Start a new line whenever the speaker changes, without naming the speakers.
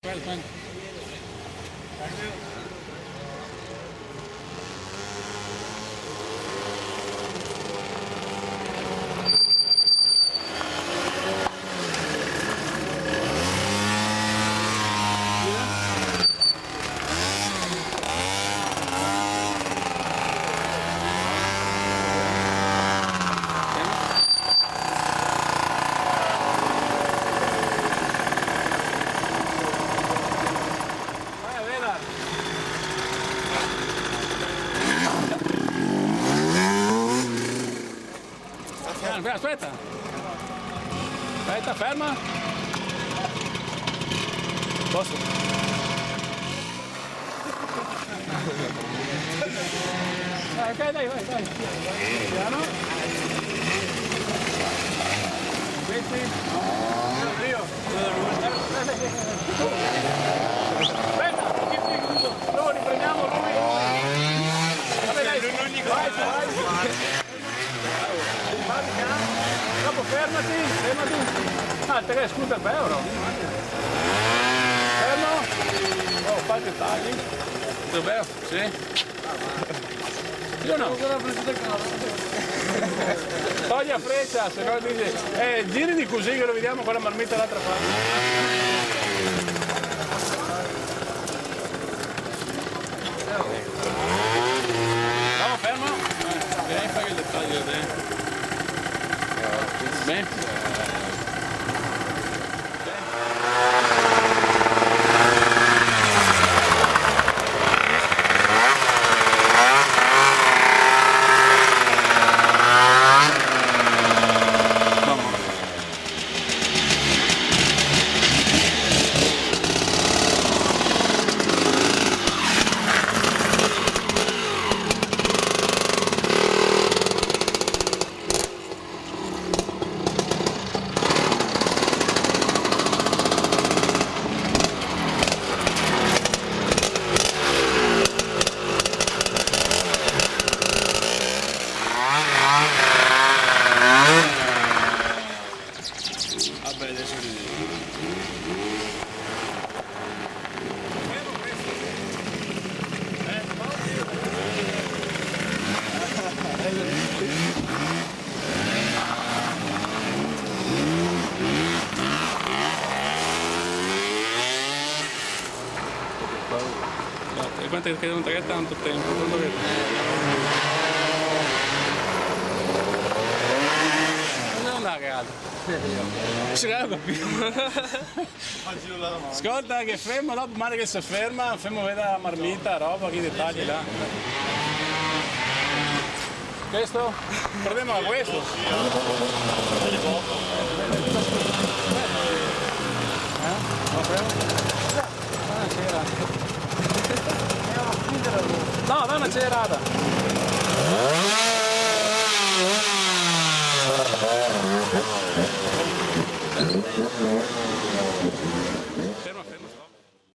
Aspetta. Aspetta, aspetta, ferma. Posso? Ok, dai, vai. Piano. Questi? Io. Aspetta, lo riprendiamo lui. Vabbè, dai, vai. Dopo fermati. Ah, te che scooter per euro. Fermo. Oh, fai i dettagli. Dov'è? Sì. Io no. Togli a freccia, se no dice. Giridi così che lo vediamo con la marmita dall'altra parte. No, fermo. Vieni, fai il dettaglio dentro. Bene. Vabbè, adesso e quanto è che non è tanto tempo? Ascolta che fermo, dopo male che si ferma vede la marmita, roba, che dettagli là. Questo? Prendiamo questo? No, da una cerata.